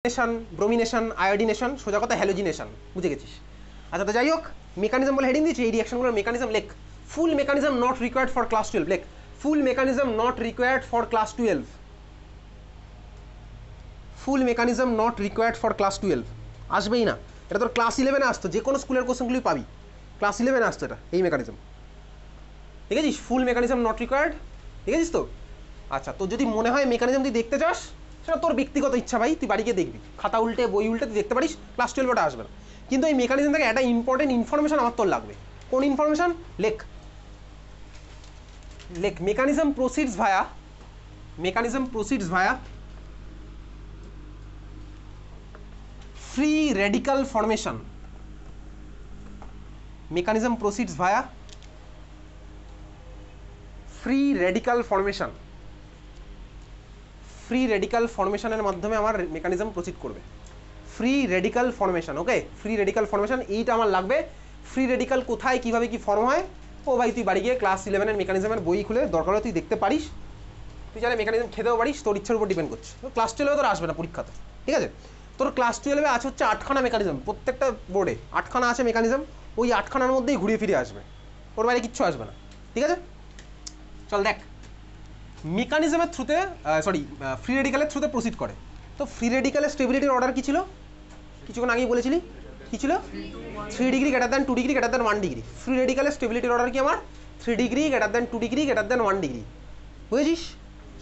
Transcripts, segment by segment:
Bromination, আয়োডিনেশন, সোজা কথা halogenation, বুঝে গেছিস। আচ্ছা তো যাই হোক, মেকানিজম বলে হেডিং দিয়েছি, এই রিয়াকশনগুলোর মেকানিজম লেখ। Full mechanism not required for class 12, লেখ full mechanism not required for class 12, full mechanism not required for class 12 আসবেই না, এটা তোর ক্লাস 11-এ আসতো, যে কোনো স্কুলের কোশ্চেনগুলি পাবি ক্লাস 11-এ আসতো এটা, এই মেকানিজম, ঠিক আছে? ফুল মেকানিজম নট রিকোয়ার্ড, ঠিক আছে তো? আচ্ছা, তো যদি মনে হয় মেকানিজম তুই দেখতে চাস, সেটা তোর ব্যক্তিগত ইচ্ছা ভাই, তুই বাড়ি গিয়ে দেখবি, খাতা উল্টে বই উল্টে তুই দেখতে পারিস, ক্লাস 12 আসবে না। কিন্তু এই মেকানিজম থেকে একটা ইম্পর্টেন্ট ইনফরমেশন আমার তোর লাগবে। কোন ইনফরমেশন? লেখ লেখ mechanism proceeds via free radical formation. Mechanism proceeds via free radical formation. Free radical ফর্মেশনের মাধ্যমে আমার মেকানিজম প্রসিড করবে। Free radical formation, okay? Free radical formation, এইটা আমার লাগবে। ফ্রি রেডিক্যাল কোথায় কীভাবে কী ফর্ম হয়, ও ভাই তুই বাড়ি গিয়ে ক্লাস 11-এর মেকানিজমের বই খুলে দরকার হলে তুই দেখতে পারিস, তুই জানে মেকানিজম খেতেও পারিস, তোর ইচ্ছার উপর ডিপেন্ড করছে। ক্লাস 12-এ তোর আসবে না পরীক্ষাতে, ঠিক আছে? তোর ক্লাস 12-এ আছে হচ্ছে 8খানা মেকানিজম, প্রত্যেকটা বোর্ডে 8খানা আছে মেকানিজম, ওই 8খানার মধ্যেই ঘুরিয়ে ফিরে আসবে, ওর বাইরে কিচ্ছু আসবে না, ঠিক আছে? চল দেখ, মেকানিজমের থ্রুতে ফ্রি রেডিক্যালের থ্রুতে প্রসিড করে। তো ফ্রি রেডিক্যালের স্টেবিলিটির অর্ডার কী ছিল? কিছুক্ষণ আগেই বলেছিলি, কী ছিল? 3 degree greater than 2 degree greater than 1 degree. Free রেডিক্যালের স্টেবিলিটির অর্ডার কি আমার? 3 degree greater than 2 degree greater than 1 degree. বুঝেছিস?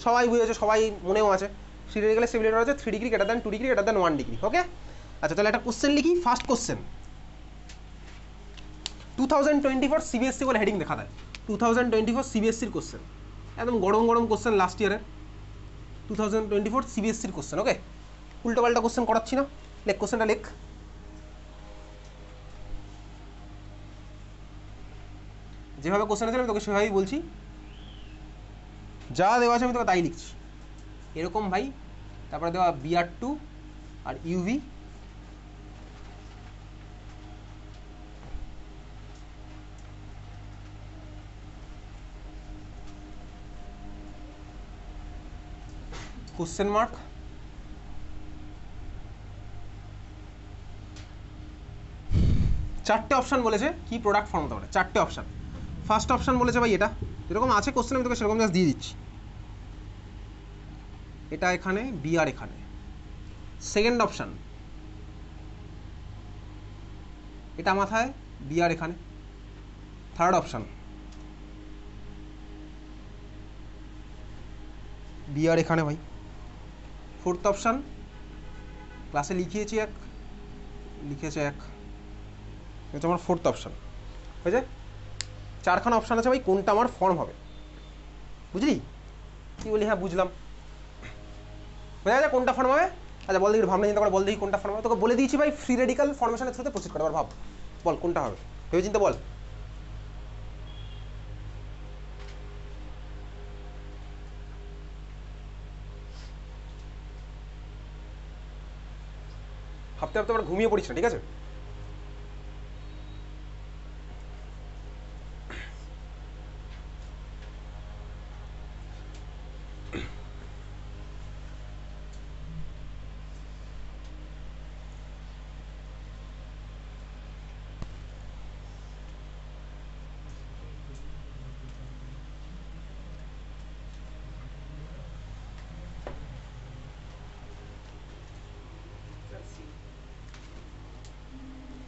সবাই বুঝেছে, সবাই মনেও আছে। ফ্রি রেডিক্যালের স্টেবিলিটির অর্ডার হচ্ছে 3 degree greater than 2 degree greater than 1 degree, okay? আচ্ছা, তাহলে একটা কোশ্চেন লিখি। ফার্স্ট কোশ্চেন 2024 সিবিএসসি বলে হেডিং দেখা দেয়। 2024 সিবিএসসির কোশ্চেন, একদম গরম গরম কোশ্চেন লাস্ট ইয়ারের। 2024 সিবিএসসির কোশ্চেন, ওকে? উল্টো পাল্টা কোশ্চেন করাচ্ছি না, লেখ কোশ্চেনটা লেখ। যেভাবে কোশ্চেন আছে আমি তোকে সেভাবেই বলছি, যা দেওয়া আছে আমি তোকে তাই লিখছি এরকম ভাই। তারপরে দেওয়া BR2 আর UV, কোশ্চেন মার্ক, চারটে অপশান বলেছে কি প্রোডাক্ট ফর্ম হতে পারে, চারটে অপশান। ফার্স্ট অপশান বলেছে ভাই এটা, যেরকম আছে কোশ্চেন আমি তোকে সেরকম জাস্ট দিয়ে দিচ্ছি, এটা এখানে, BR এখানে। সেকেন্ড অপশান, এটা মাথায়, BR এখানে। থার্ড অপশান, BR এখানে ভাই। ফোর্থ অপশান, ক্লাসে লিখিয়েছে এক, এটা আমার ফোর্থ অপশান, হয়েছে? চারখানা অপশান আছে ভাই, কোনটা আমার ফর্ম হবে, বুঝলি? কি বলি? হ্যাঁ বুঝলাম, বোঝা যায় কোনটা ফর্ম হবে? আচ্ছা বল দেখি, ভাবনা চিন্তা করে বল দেখি কোনটা ফর্ম হবে। তোকে বলে দিয়েছি ভাই, ফ্রি রেডিক্যাল ফর্মেশনের থ্রুতে প্রসিড করে, আবার ভাব, বল কোনটা হবে, ভেবে চিন্তা বল। ভাবতে ভাবতে আবার ঘুমিয়ে পড়িস না, ঠিক আছে?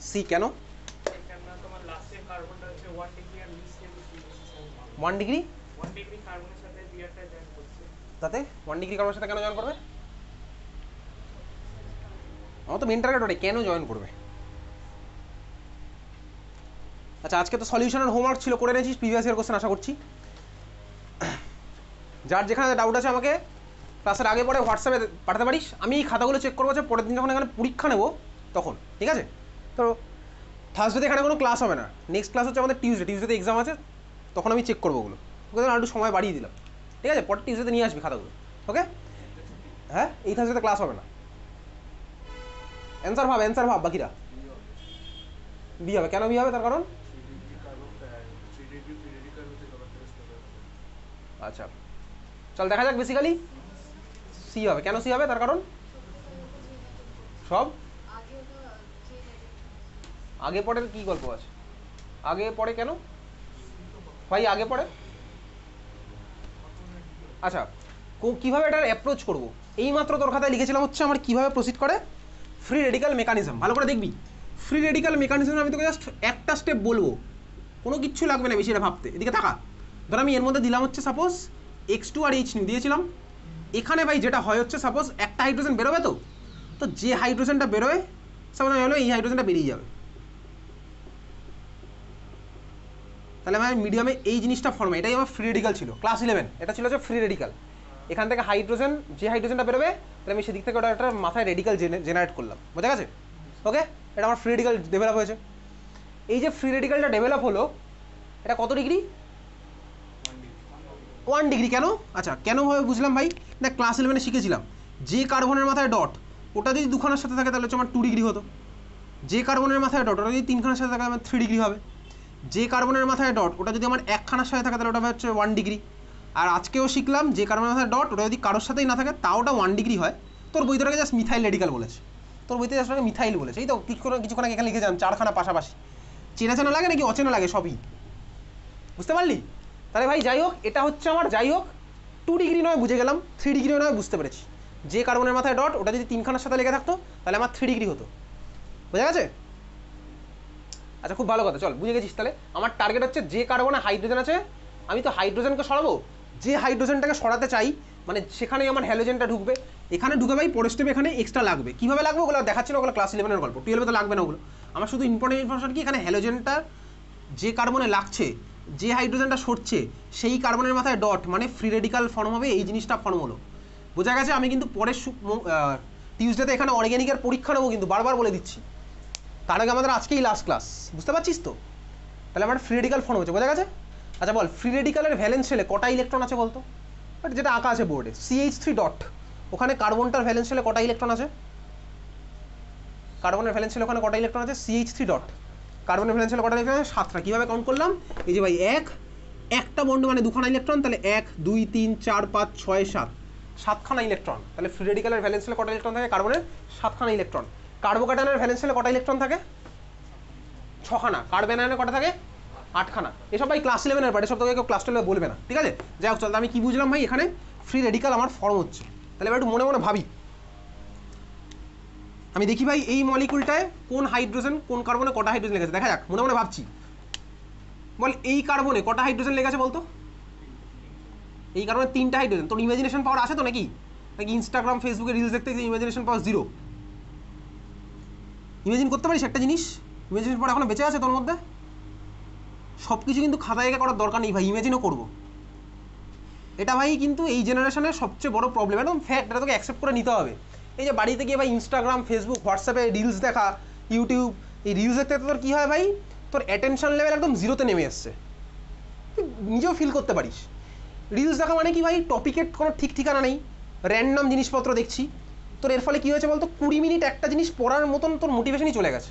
সি কেন? 1 ডিগ্রি তাতে 1 ডিগ্রি কার্বনের সাথে কেন জয়েন করবে? আমার তো মেন টার্গেট ওটাই, কেন জয়েন করবে। আচ্ছা, আজকে তো সলিউশনের হোমওয়ার্ক ছিল, করে নিয়েছিস? প্রিভিয়াস ইয়ার কোশ্চেন আশা করছি। যার যেখানে ডাউট আছে আমাকে ক্লাসের আগে পরে হোয়াটসঅ্যাপে পাঠাতে পারিস, আমি এই খাতাগুলো চেক করবো, যে পরের দিন যখন এখানে পরীক্ষা নেবো তখন, ঠিক আছে? তো থার্সডেতে এখানে কোনো ক্লাস হবে না, নেক্সট ক্লাস হচ্ছে আমাদের টিউসডেতে এক্সাম আছে, তখন আমি চেক করবো ওগুলো, ওকে? আর একটু সময় বাড়িয়ে দিলাম, ঠিক আছে? পরের টিউসডেতে নিয়ে আসবি খাতাগুলো, ওকে? হ্যাঁ, এই থার্সডেতে ক্লাস হবে না। অ্যান্সার ভাব বাকিরা। বি হবে, কেন বি হবে তার কারণ? আচ্ছা চল দেখা যাক, বেসিক্যালি সি হবে। কেন সি হবে তার কারণ? সব আগে পরের কি গল্প আছে? আগে পরে কেন ভাই আগে পরে? আচ্ছা, কিভাবে এটার অ্যাপ্রোচ করবো, এইমাত্র তোর খাতায় লিখেছিলাম হচ্ছে আমার কিভাবে প্রসিড করে ফ্রি রেডিক্যাল মেকানিজম। ভালো করে দেখবি, ফ্রি রেডিক্যাল মেকানিজম আমি তোকে জাস্ট একটা স্টেপ বলবো, কোনো কিচ্ছু লাগবে না বেশি এটা ভাবতে। এদিকে থাকা, ধর আমি এর মধ্যে দিলাম হচ্ছে সাপোজ X2 আর H নিউ দিয়েছিলাম। এখানে ভাই যেটা হয় হচ্ছে সাপোজ একটা হাইড্রোজেন বেরোবে, তো যে হাইড্রোজেনটা বেরোয় সাপোজ হলো এই হাইড্রোজেনটা বেরিয়ে যাবে, তাহলে আমার মিডিয়ামে এই জিনিসটা ফর্মে, এটাই আমার ফ্রি রেডিক্যাল ছিল ক্লাস 11, এটা ছিল হচ্ছে ফ্রি রেডিক্যাল। এখান থেকে হাইড্রোজেন, যে হাইড্রোজেনটা বেরোবে তাহলে আমি সেদিক থেকে ওটা একটা মাথায় রেডিক্যাল জেনারেট করলাম, বোঝা গেছে? ওকে, এটা আমার ফ্রি রেডিক্যাল ডেভেলপ হয়েছে। এই যে ফ্রি রেডিক্যালটা ডেভেলপ হলো, এটা কত ডিগ্রি? 1 ডিগ্রি। কেন? আচ্ছা কেন ভাবে বুঝলাম ভাই, না ক্লাস 11 শিখেছিলাম যে কার্বনের মাথায় ডট ওটা যদি দুখানার সাথে থাকে তাহলে হচ্ছে আমার 2 ডিগ্রি হতো, যে কার্বনের মাথায় ডট ওটা যদি 3খানার সাথে থাকে আমার 3 ডিগ্রি হবে, যে কার্বনের মাথায় ডট ওটা যদি আমার একখানার সাথে থাকে তাহলে ওটা হচ্ছে 1 ডিগ্রি। আর আজকেও শিখলাম যে কার্বনের মাথায় ডট ওটা যদি কারোর সাথেই না থাকে তাও ওটা 1 ডিগ্রি হয়। তোর বইটাকে জাস্ট মিথাইল রেডিক্যাল বলেছে, তোর বইতে জাস্ট মিথাইল বলেছে, এই তো কিছুক্ষণ আগে এখানে লিখেছিলাম 4খানা পাশাপাশি। চেনা চেনা লাগে নাকি অচেনা লাগে সবই, বুঝতে পারলি? তাহলে ভাই যাই হোক, এটা হচ্ছে আমার যাই হোক 2 ডিগ্রি নয় বুঝে গেলাম, 3 ডিগ্রি নয় বুঝতে পেরেছি। যে কার্বনের মাথায় ডট ওটা যদি 3খানার সাথে লেগে থাকতো তাহলে আমার 3 ডিগ্রি হতো, বোঝা গেছে? আচ্ছা খুব ভালো কথা, চল বুঝে গেছিস। তাহলে আমার টার্গেট হচ্ছে যে কার্বনে হাইড্রোজেন আছে আমি তো হাইড্রোজেনকে সরাবো, যে হাইড্রোজেনটাকে সরাতে চাই মানে সেখানেই আমার হ্যালোজেনটা ঢুকবে, এখানে ঢুকে ভাই পরের স্টেপে এখানে এক্সট্রা লাগবে। কীভাবে লাগবে ওগুলো দেখাচ্ছি না, ওগুলো ক্লাস 11-এর গল্প, 12-এ তো লাগবে না ওগুলো। আমার শুধু ইম্পর্টেন্ট ইনফরমেশন কি, এখানে হ্যালোজেনটা যে কার্বনে লাগছে, যে হাইড্রোজেনটা সরছে সেই কার্বনের মাথায় ডট মানে ফ্রি রেডিক্যাল ফর্ম হবে, এই জিনিসটা ফর্ম হলো, বোঝা গেছে? আমি কিন্তু পরের টিউসডেতে এখানে অর্গ্যানিকের পরীক্ষা নেবো কিন্তু, বারবার বলে দিচ্ছি। তার আগে আমাদের আজকেই লাস্ট ক্লাস, বুঝতে পারছিস তো? তাহলে আমার ফ্রি রেডিক্যাল ফর্ম হচ্ছে, বোঝা গেছে? আচ্ছা বল, ফ্রি রেডিক্যালের ভ্যালেন্স শেলে কটা ইলেকট্রন আছে বলতো? বাট যেটা আঁকা আছে বোর্ডে CH3 ডট, ওখানে কার্বনটার ভ্যালেন্স শেলে কটা ইলেকট্রন আছে? কার্বনের ভ্যালেন্স শেলে ওখানে কটা ইলেকট্রন আছে? CH3 ডট, কার্বনের ভ্যালেন্স শেলে কটা ইলেকট্রন আছে? 7টা। কীভাবে কাউন্ট করলাম? এই যে ভাই একটা বন্ড মানে 2খানা ইলেকট্রন, তাহলে 1 2 3 4 5 6 7, 7খানা ইলেকট্রন। তাহলে ফ্রি রেডিক্যালের ভ্যালেন্স শেলে কটা ইলেকট্রন থাকে? কার্বনের 7খানা ইলেকট্রন। কার্বোক্যাটায়নের ভ্যালেন্স শেলে কটা ইলেকট্রন থাকে? 6খানা। কার্বনের কটা থাকে? 8খানা। এসব ভাই ক্লাস 11-এর পার্ট, এসব তোকে কেউ ক্লাস 12-এ বলবে না, ঠিক আছে? যাই হোক চল, আমি কি বুঝলাম ভাই, এখানে ফ্রি রেডিক্যাল আমার ফর্ম হচ্ছে। তাহলে এবার একটু মনে মনে ভাবি, আমি দেখি ভাই এই মলিকুলটায় কোন হাইড্রোজেন কোন কার্বনে কটা হাইড্রোজেন লেগেছে, দেখা যাক। মনে মনে ভাবছি, বল এই কার্বনে কটা হাইড্রোজেন লেগেছে বলতো? এই কার্বনে 3টা হাইড্রোজেন। তোর ইমাজিনেশন পাওয়ার আছে তো নাকি? নাকি ইনস্টাগ্রাম ফেসবুকে রিলস দেখতে ইমাজিনেশন পাওয়ার 0? ইমাজিন করতে পারিস একটা জিনিস? ইমাজিনেশন পাওয়ার এখনো বেঁচে আছে তোর মধ্যে? সব কিছু কিন্তু খাতায় এঁকে করার দরকার নেই ভাই, ইমাজিনও করবো। এটা ভাই কিন্তু এই জেনারেশনের সবচেয়ে বড় প্রবলেম, একদম ফ্যাক্ট, এটা তোকে অ্যাকসেপ্ট করে নিতে হবে। এই যে বাড়িতে গিয়ে ভাই ইনস্টাগ্রাম ফেসবুক হোয়াটসঅ্যাপে রিলস দেখা, ইউটিউব, এই রিলস দেখতে তোর কী হয় ভাই, তোর অ্যাটেনশন লেভেল একদম 0-তে নেমে এসছে, তুই নিজেও ফিল করতে পারিস। রিলস দেখা মানে কি ভাই, টপিকের কোনো ঠিক ঠিকানা নেই, র্যান্ডম জিনিসপত্র দেখছি। তোর এর ফলে কী হয়েছে বলতো, 20 মিনিট একটা জিনিস পড়ার মতন তোর মোটিভেশনই চলে গেছে।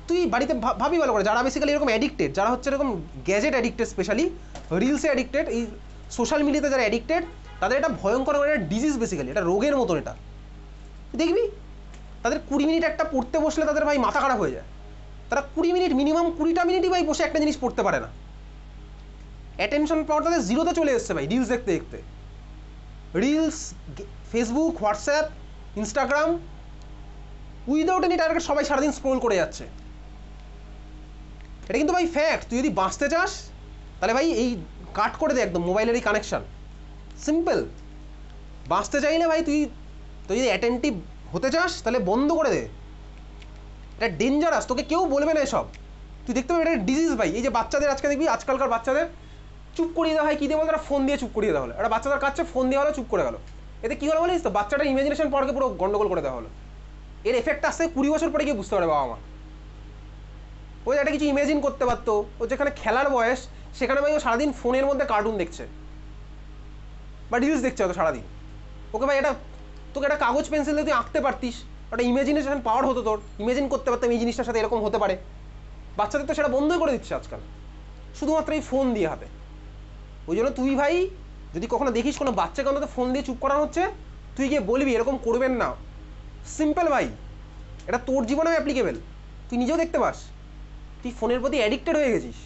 তুই বাড়িতে ভাবি ভালো করে, যারা বেসিক্যালি এরকম অ্যাডিক্টেড, যারা হচ্ছে এরকম গ্যাজেট অ্যাডিক্টেড, স্পেশালি রিলসে অ্যাডিক্টেড, এই সোশ্যাল মিডিয়াতে যারা অ্যাডিক্টেড, তাদের এটা ভয়ঙ্কর একটা ডিজিজ, বেসিক্যালি এটা রোগের মতন। এটা দেখবি তাদের 20 মিনিট একটা পড়তে বসলে তাদের ভাই মাথা খারাপ হয়ে যায়। তারা 20 মিনিট, মিনিমাম 20টা মিনিটই ভাই বসে একটা জিনিস পড়তে পারে না। অ্যাটেনশন পাওয়ার তাদের 0-তে চলে এসছে ভাই রিলস দেখতে দেখতে। Reels, Facebook, WhatsApp, Instagram, without any target সবাই সারাদিন স্ক্রোল করে যাচ্ছে। এটা কিন্তু ভাই ফ্যাক্ট। তুই যদি বাঁচতে চাস তাহলে ভাই এই কাট করে দে একদম মোবাইলের এই কানেকশান, সিম্পল। বাঁচতে চাইলে ভাই তুই যদি অ্যাটেন্টিভ হতে চাস তাহলে বন্ধ করে দে, এটা ডেঞ্জারাস, তোকে কেউ বলবে না এসব। তুই দেখতে পাবি এটা ডিজিজ ভাই। এই যে বাচ্চাদের আজকে দেখবি, আজকালকার বাচ্চাদের চুপ করিয়ে দেওয়া হয়, কী দিয়ে বল, তারা ফোন দিয়ে চুপ করিয়ে দেওয়া হলো। একটা বাচ্চাদের কাছে ফোন দেওয়া হলো, চুপ করে গেল। এতে কী হলো বলিস তো, বাচ্চাটার ইমাজিনেশন পাওয়ারকে পুরো গন্ডগোল করে দেওয়া হলো। এর এফেক্ট আসতে 20 বছর পরে গিয়ে বুঝতে পারে বাবা মা। ওই একটা কিছু ইমাজিন করতে পারতো, ও যেখানে খেলার বয়স সেখানে ভাই ও সারাদিন ফোনের মধ্যে কার্টুন দেখছে বা রিলস দেখছে হয়তো সারাদিন। ওকে ভাই এটা, তোকে একটা কাগজ পেন্সিল দিয়ে তুই আঁকতে পারতিস, একটা ইমাজিনেশন পাওয়ার হতো, তোর ইমাজিন করতে পারতাম এই জিনিসটার সাথে এরকম হতে পারে। বাচ্চাদের তো সেটা বন্ধই করে দিচ্ছে আজকাল, শুধুমাত্র এই ফোন দিয়ে হাতে। ওই জন্য তুই ভাই যদি কখনো দেখিস কোনো বাচ্চাকে অন্তত ফোন দিয়ে চুপ করানো হচ্ছে, তুই গিয়ে বলবি এরকম করবেন না। সিম্পল ভাই, এটা তোর জীবনেও অ্যাপ্লিকেবল, তুই নিজেও দেখতে পাস। তুই ফোনের প্রতি অ্যাডিক্টেড হয়ে গেছিস।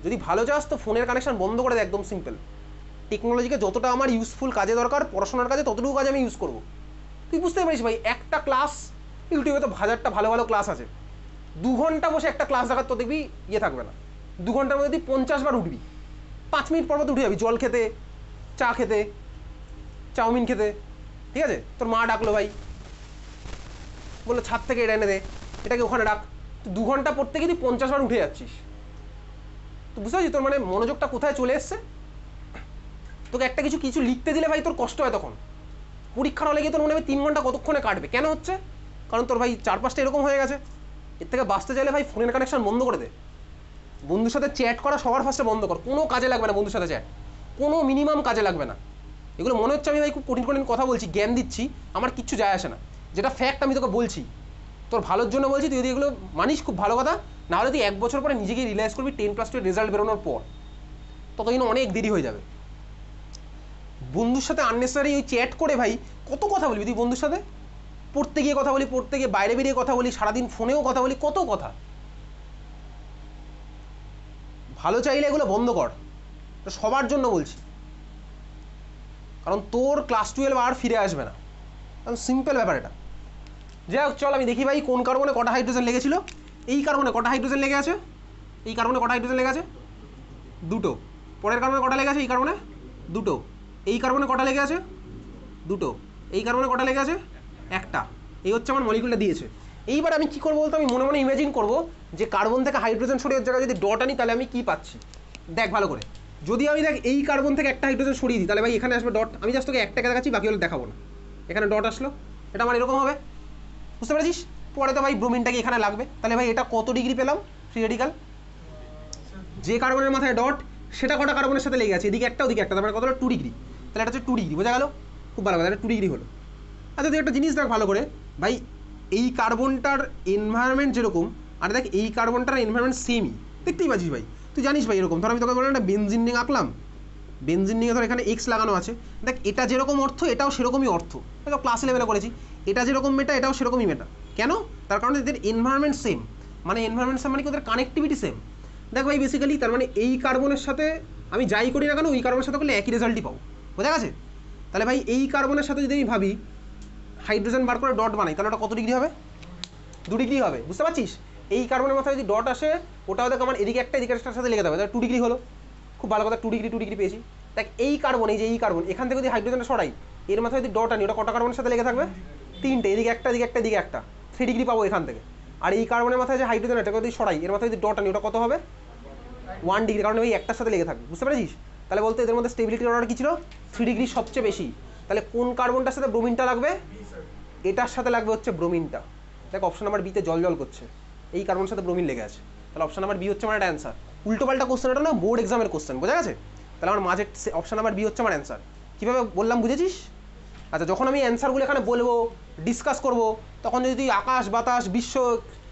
যদি ভালো চাস তো ফোনের কানেকশন বন্ধ করে দে, একদম সিম্পল। টেকনোলজিকে যতটা আমার ইউজফুল কাজে দরকার, পড়াশোনার কাজে ততটুকু কাজ আমি ইউজ করবো। তুই বুঝতে পারিস ভাই, একটা ক্লাস ইউটিউবে তো 1000টা ভালো ভালো ক্লাস আছে, 2 ঘন্টা বসে একটা ক্লাস দেখার তো দেখবি ইয়ে থাকবে না। 2 ঘন্টার মধ্যে তুই 50 বার উঠবি, 5 মিনিট পর উঠে যাবি জল খেতে, চা খেতে, চাউমিন খেতে, ঠিক আছে? তোর মা ডাকলো ভাই, বললো ছাদ থেকে এটা এনে দে, এটাকে ওখানে রাখ, তুই 2 ঘন্টা পড়তে গিয়ে তুই 50 বার উঠে যাচ্ছিস। তো বুঝতে পারছিস তোর মানে মনোযোগটা কোথায় চলে এসছে? তোকে একটা কিছু কিছু লিখতে দিলে ভাই তোর কষ্ট হয়, তখন পরীক্ষার হলে গিয়ে তোর মনে হবে 3 ঘন্টা কতক্ষণে কাটবে। কেন হচ্ছে? কারণ তোর ভাই চারপাশটা এরকম হয়ে গেছে। এর থেকে বাঁচতে চাইলে ভাই ফোনের কানেকশন বন্ধ করে দে। বন্ধুর সাথে চ্যাট করা সবার ফার্স্টে বন্ধ কর, কোনো কাজে লাগবে না বন্ধুর সাথে চ্যাট, কোনো মিনিমাম কাজে লাগবে না। এগুলো মনে হচ্ছে আমি ভাই খুব কঠিন কঠিন কথা বলছি, জ্ঞান দিচ্ছি, আমার কিচ্ছু যায় আসে না। যেটা ফ্যাক্ট আমি তোকে বলছি, তোর ভালোর জন্য বলছি। তুই যদি এগুলো মানিস খুব ভালো কথা, নাহলে তুই 1 বছর পরে নিজেকে রিয়েলাইজ করবি 10+2 রেজাল্ট বেরোনোর পর, ততদিন অনেক দেরি হয়ে যাবে। বন্ধুর সাথে আননেসেসারি ওই চ্যাট করে ভাই কত কথা বলবি তুই বন্ধুর সাথে? পড়তে গিয়ে কথা বলি, পড়তে গিয়ে বাইরে বেরিয়ে কথা বলি, সারাদিন ফোনেও কথা বলি, কত কথা। ভালো চাইলে এগুলো বন্ধ কর, সবার জন্য বলছি। কারণ তোর ক্লাস 12 আর ফিরে আসবে না, কারণ সিম্পল ব্যাপার এটা। যাই হোক, চল আমি দেখি ভাই কোন কার্বনে কটা হাইড্রোজেন লেগেছিল। এই কার্বনে কটা হাইড্রোজেন লেগে আছে? এই কার্বনে কটা হাইড্রোজেন লেগে আছে? 2টো। পরের কার্বনে কটা লেগে আছে? এই কার্বনে 2টো। এই কার্বনে কটা লেগে আছে? 2টো। এই কার্বনে কটা লেগে আছে? 1টা। এই হচ্ছে আমার মলিকুলটা দিয়েছে। এইবার আমি কি করবো বলতো, আমি মনে মনে ইমাজিন করবো যে কার্বন থেকে হাইড্রোজেন সরিয়ে জায়গায় যদি ডট আনি তাহলে আমি কি পাচ্ছি। দেখ ভালো করে, যদি আমি দেখ এই কার্বন থেকে একটা হাইড্রোজেন সরিয়ে দিই তাহলে ভাই এখানে আসবে ডট। আমি জাস্ট তোকে একটাকে দেখাচ্ছি, বাকি হলে দেখাবো না। এখানে ডট আসলো, এটা আমার এরকম হবে, বুঝতে পারছিস? পরে তো ভাই ব্রোমিনটাকে এখানে লাগবে, তাহলে ভাই এটা কত ডিগ্রি পেলাম ফ্রি রেডিক্যাল? যে কার্বনের মাথায় ডট সেটা কটা কার্বনের সাথে লেগে আছে, এদিকে একটা ওদিকে একটা, তারপরে কত হলো 2 ডিগ্রি। তাহলে এটা হচ্ছে 2 ডিগ্রি, বোঝা গেল? খুব ভালো কথা, এটা 2 ডিগ্রি হলো। আচ্ছা তুই একটা জিনিস দেখ ভালো করে ভাই, এই কার্বনটার এনভায়রনমেন্ট যেরকম, আর দেখ এই কার্বনটার এনভায়রনমেন্ট সেমই, দেখতেই পাচ্ছিস ভাই। তুই জানিস ভাই এরকম, ধর আমি তোকে বললাম একটা বেনজিন রিং আঁকলাম, বেনজিন রিংয়ে ধর এখানে এক্স লাগানো আছে, দেখ এটা যেরকম অর্থ এটাও সেরকমই অর্থ, দেখো ক্লাস 11 করেছি। এটা যেরকম মেটা এটাও সেরকমই মেটা। কেন? তার কারণে এদের এনভায়রনমেন্ট সেম, মানে এনভায়রনমেন্ট সেম মানে কি ওদের কানেক্টিভিটি সেম। দেখ ভাই বেসিক্যালি তার মানে এই কার্বনের সাথে আমি যাই করি না কেন ওই কার্বনের সাথে করলে একই রেজাল্টই পাবো, বোঝা গেছে? তাহলে ভাই এই কার্বনের সাথে যদি আমি ভাবি হাইড্রোজেন বার করে ডট বানাই তাহলে ওটা কত ডিগ্রি হবে? 2 ডিগ্রি হবে, বুঝতে পারছিস? এই কার্বনের মাথায় যদি ডট আসে ওটাও দেখ আমার এদিকে একটা এদিকে একটার সাথে লেগে যাবে, তাহলে 2 ডিগ্রি হলো। খুব ভালো কথা, 2 ডিগ্রি পেয়েছি। দেখ এই কার্বন, এই যে এই কার্বন, এখান থেকে যদি হাইড্রোজেনটা সরাই এর মাথায় যদি ডট আনি ওটা কটা কার্বনের সাথে লেগে থাকবে? 3টে, এদিকে একটা এদিকে একটা এদিকে একটা, 3 ডিগ্রি পাবো এখান থেকে। আর এই কার্বনের মাথায় যে হাইড্রোজেন এটাকে যদি সরাই এর মাথায় যদি ডট আনি ওটা কত হবে? 1 ডিগ্রি, কারণ ওই একটার সাথে লেগে থাকবে, বুঝতে পারছিস? তাহলে বলতে এদের মধ্যে স্টেবিলিটির অর্ডার কি ছিল? 3 ডিগ্রি সবচেয়ে বেশি। তাহলে কোন কার্বনটার সাথে ব্রোমিনটা লাগবে? এটার সাথে লাগবে হচ্ছে ব্রোমিনটা। দেখ অপশন নাম্বার বিতে জল জল করছে, এই কার্বনের সাথে ব্রোমিন লেগে আছে, তাহলে অপশন নাম্বার বি হচ্ছে আমার একটা অ্যান্সার। উল্টোপাল্টা কোশ্চেন এটা না, বোর্ড এক্সামের কোশ্চেন, বোঝা গেছে? তাহলে আমার মাঝে অপশন নাম্বার বি হচ্ছে আমার অ্যান্সার। কীভাবে বললাম বুঝেছিস? আচ্ছা যখন আমি অ্যান্সারগুলো এখানে বলবো, ডিসকাস করব, তখন যদি তুই আকাশ বাতাস বিশ্ব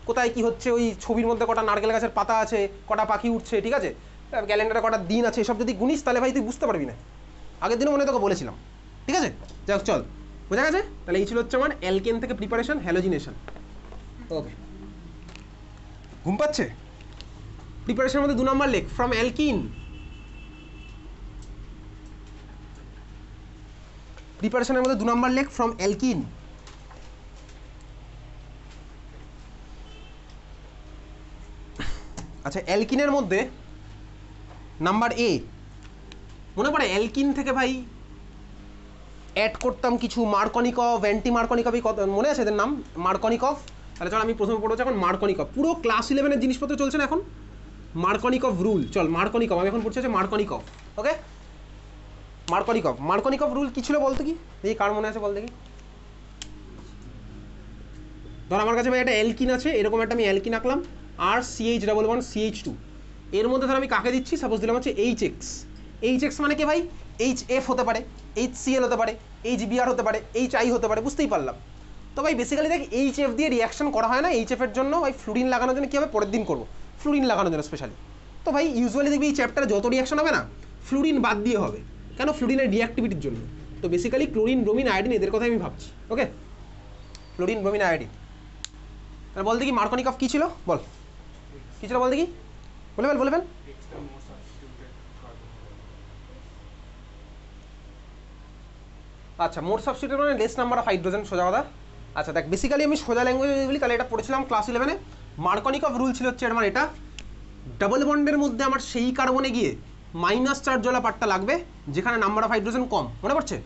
কোথায় কি হচ্ছে, ওই ছবির মধ্যে কটা নারকেল গাছের পাতা আছে, কটা পাখি উঠছে, ঠিক আছে, ক্যালেন্ডারে কটা দিন আছে, এসব যদি গুনিস তাহলে ভাই তুই বুঝতে পারবি না। আগের দিনও মনে তোকে বলেছিলাম, ঠিক আছে? যাক চল, বোঝা গেছে? তাহলে এই ছিল হচ্ছে আমার অ্যালকেন থেকে প্রিপারেশন, হ্যালোজিনেশন। ওকে, ঘুম পাচ্ছে? প্রিপারেশনের মধ্যে 2 নম্বর লেখ ফ্রম অ্যালকিন। প্রিপারেশনের মধ্যে 2 নম্বর লেখ ফ্রম অ্যালকিন। আচ্ছা অ্যালকিনের মধ্যে নাম্বার এ, মনে পড়ে অ্যালকিন থেকে ভাই অ্যাড করতাম কিছু মার্কনিকভ, অ্যান্টি মার্কনিকভ, মনে আছে এদের নাম? মার্কনিকভ। তাহলে চল আমি প্রথমে পড়বো এখন মার্কনিকভ। পুরো ক্লাস 11-এর জিনিসপত্র চলছে না এখন, মার্কনিকভ রুল। চল মার্কনিকভ, আমি এখন পড়ছি হচ্ছে মার্কনিকভ। ওকে, মার্কনিকভ রুল কি ছিল বলতো? কি এই কার মনে আছে বল দেখি? ধর আমার কাছে ভাই একটা অ্যালকিন আছে, এরকম একটা আমি অ্যালকিন আঁকলাম, আর CH1CH2। এর মধ্যে ধর আমি কাকে দিচ্ছি, সাপোজ দিলাম হচ্ছে HX মানে কি ভাই? HF হতে পারে, HCl হতে পারে, HBr হতে পারে, HI হতে পারে, বুঝতেই পারলাম। তো ভাই বেসিক্যালি দেখ HF দিয়ে রিয়াকশন করা হয় না, HF এর জন্য ভাই ফ্লুরিন লাগানোর জন্য কী হবে পরের দিন করবো, ফ্লুরিন লাগানোর জন্য স্পেশালি। তো ভাই ইউজুয়ালি দেখবি এই চ্যাপ্টারে যত রিয়াকশন হবে না ফ্লুরিন বাদ দিয়ে হবে, কেন? ফ্লুরিনের রিঅ্যাক্টিভিটির জন্য। তো বেসিক্যালি ক্লোরিন, ব্রোমিন, আয়োডিন এদের কথাই আমি ভাবছি। ওকে, ক্লোরিন, ব্রোমিন, আয়োডিন। বল দেখি মার্কনিকভ কি ছিল, বল কি ছিল, বল দেখি, বলে ফেল বলে ফেল। আচ্ছা, মোর সাবস্টিটিউট মানে লেস নাম্বার অফ হাইড্রোজেন, সোজা কথা। আচ্ছা দেখ, বেসিক্যালি আমি সোজা ল্যাঙ্গুয়েজে বলি তাহলে এটা পড়েছিলাম ক্লাস 11-এ। মার্কনিকভ রুল ছিল হচ্ছে আমার এটা, ডাবল বন্ডের মধ্যে আমার সেই কার্বনে গিয়ে মাইনাস চার্জওয়ালা পার্টটা লাগবে যেখানে নাম্বার অফ হাইড্রোজেন কম, মনে পড়ছে?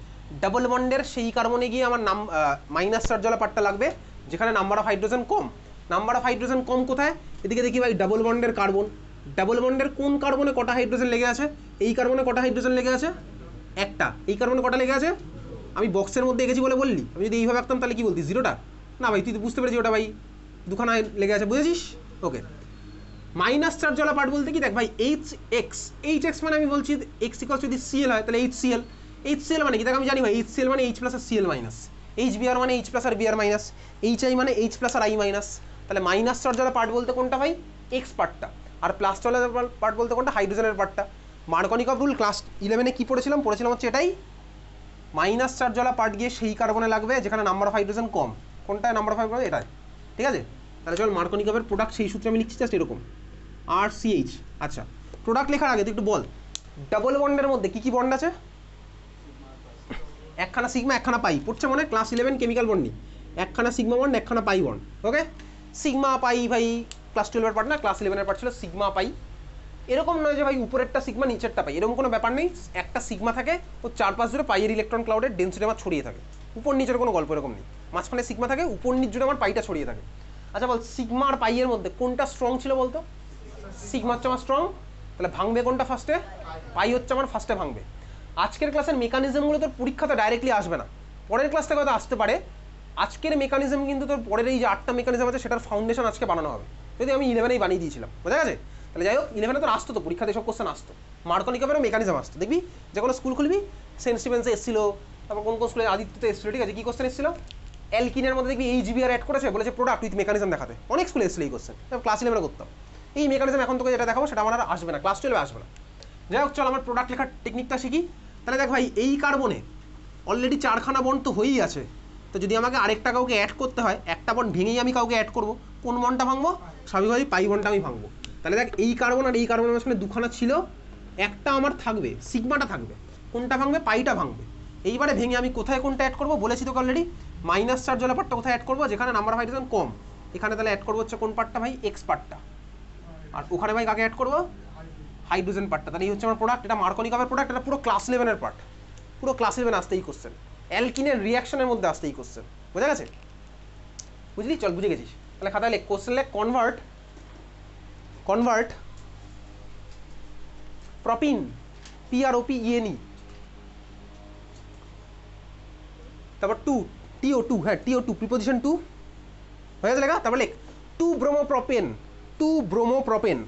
ডাবল বন্ডের সেই কার্বনে গিয়ে আমার মাইনাস চার্জওয়ালা পার্টটা লাগবে যেখানে নাম্বার অফ হাইড্রোজেন কম। নাম্বার অফ হাইড্রোজেন কম কোথায়? এদিকে দেখি ভাই, ডাবল বন্ডের কার্বন, ডাবল বন্ডের কোন কার্বনে কটা হাইড্রোজেন লেগে আছে? এই কার্বনে কটা হাইড্রোজেন লেগে আছে? একটা। এই কার্বনে কটা লেগে আছে? আমি বক্সের মধ্যে এঁকেছি বলে বললি, আমি যদি এইভাবে আঁকতাম তাহলে কি বলতি, জিরোটা? না ভাই, তুই তো বুঝতে পেরেছি ওটা ভাই দুখানা লেগে আছে, বুঝেছিস? ওকে। মাইনাস চার্জওয়ালা পার্ট বলতে কি, দেখ ভাই, এইচ এক্স মানে আমি বলছি এক্স ইকুয়ালস যদি সিএল হয় তাহলে এইচসিএল মানে কি, দেখ আমি জানি ভাই এইচসিএল মানে এইচ প্লাস আর সিএল মাইনাস, এইচ বিআর মানে এইচ প্লাস আর বিআর মাইনাস, এইচ আই মানে এইচ প্লাস আর আই মাইনাস। তাহলে মাইনাস চার্জওয়ালা পার্ট বলতে কোনটা ভাই? এক্স পার্টটা। আর প্লাস চার্জওয়ালা পার্ট বলতে কোনটা? হাইড্রোজেনের পার্টটা। মার্কনিকভ রুল ক্লাস 11-এ কি পড়েছিলাম হচ্ছে এটাই, মাইনাস চার্জওয়ালা পার্ট গিয়ে সেই কার্বনে লাগবে যেখানে নাম্বার অফ হাইড্রোজেন কম। কোনটায় নাম্বার অফ হাইড্রোজেন? এটাই, ঠিক আছে? তাহলে চল মার্কনিকভের প্রোডাক্ট সেই সূত্রে আমি লিখছি জাস্ট এরকম, আর সিএইচ। আচ্ছা, প্রোডাক্ট লেখার আগে তুই একটু বল, ডাবল বন্ডের মধ্যে কি কি বন্ড আছে? একখানা সিগমা, একখানা পাই, পড়ছে মনে হয় ক্লাস 11 কেমিক্যাল বন্ডিং। একখানা সিগমা বন্ড, একখানা পাই বন্ড। ওকে, সিগমা পাই ভাই ক্লাস 12-এর পার্ট না, ক্লাস 11-এর পার্ট ছিল সিগমা পাই। এরকম নয় যে ভাই উপরেরটা সিগমা নিচেরটা পাই, এরকম কোনো ব্যাপার নেই। একটা সিগমা থাকে, ও চারপাশ জুড়ে পাইয়ের ইলেকট্রন ক্লাউডের ডেন্সিটি আমার ছড়িয়ে থাকে, উপর নিচের কোনো গল্প এরকম নেই। মাঝখানে সিগমা থাকে, উপর নিচ জুড়ে আমার পাইটা ছড়িয়ে থাকে। আচ্ছা বল, সিগমা আর পাইয়ের মধ্যে কোনটা স্ট্রং ছিল বলতো? সিগমা হচ্ছে আমার স্ট্রং, তাহলে ভাঙবে কোনটা ফার্স্টে? পাই হচ্ছে আমার ফার্স্টে ভাঙবে। আজকের ক্লাসের মেকানিজমগুলো তোর পরীক্ষাতে ডাইরেক্টলি আসবে না, পরের ক্লাস থেকে হয়তো আসতে পারে। আজকের মেকানিজম কিন্তু তোর পরের এই যে 8টা মেকানিজম আছে সেটার ফাউন্ডেশন আজকে বানানো হবে, যদি আমি 11-এই বানিয়ে দিয়েছিলাম, বোঝা গেছে? তাহলে যাই হোক, 11-এ তোর আসতো তো পরীক্ষাতে এসব কোশ্চেন আসতো, মার্কনিকভেরও মেকানিজম আসতো। দেখবি যে কোনো স্কুল খুলবি, সেন্ট স্টিভেন্সে এসেছিল, তারপর কোন কোন স্কুলে আদিত্যতে এসেছিল, ঠিক আছে? কি কোশ্চেন এসেছিল? অ্যালকিনের মধ্যে দেখবি এইচবিআর অ্যাড করেছে, বলেছে প্রোডাক্ট উইথ মেকানিজম দেখাতে। অনেক স্কুলে এসেছিল এই কোশ্চেন, ক্লাস 11-এ করতাম। এই মেকানিজম এখন তোকে যেটা দেখাবো সেটা আমার আর আসবে না, ক্লাস 12-এ আসবে না। যাই হোক, চল আমার প্রোডাক্ট লেখার টেকনিকটা শিখি। তাহলে দেখ ভাই, এই কার্বনে অলরেডি 4খানা বন্ড তো হয়েই আছে, তো যদি আমাকে আরেকটা কাউকে অ্যাড করতে হয়, একটা বন্ড ভেঙেই আমি কাউকে অ্যাড করবো, কোন বন্ডটা ভাঙবো? স্বাভাবিকভাবেই পাই বন্ডটা আমি ভাঙবো। তাহলে দেখ, এই কার্বন আর এই কার্বনের মাঝখানে দুখানা ছিল, একটা আমার থাকবে, সিগমাটা থাকবে, কোনটা ভাঙবে? পাইটা ভাঙবে। এইবারে ভেঙে আমি কোথায় কোনটা অ্যাড করবো বলেছি তোকে অলরেডি, মাইনাস চার্জওয়ালা পার্টটা কোথায় অ্যাড করবো? যেখানে নাম্বার অফ হাইড্রোজেন কম। এখানে তাহলে অ্যাড করবো হচ্ছে কোন পার্টটা ভাই? এক্স পার্টটা। আর ওখানে ভাই কাকে অ্যাড করবো? হাইড্রোজেন পার্টটা। তাহলে এই হচ্ছে আমার প্রোডাক্ট, এটা মার্কনিকভের প্রোডাক্ট, এটা পুরো ক্লাস 11-এর পার্ট, পুরো ক্লাস 11 আসতেই কোশ্চেন, অ্যালকিনের রিয়াকশনের মধ্যে আসতেই কোশ্চেন, বোঝা গেছে? বুঝলি? চল, বুঝে গেছিস তাহলে খাতায় লেখ, কোশ্চেন লেখ, কনভার্ট প্রপিন, PROPENE, তারপর TO2, হ্যাঁ TO2, প্রিপোজিশন 2 হয়ে গেছে লেখা। তারপর লেখ 2 bromopropane, 2 bromopropane,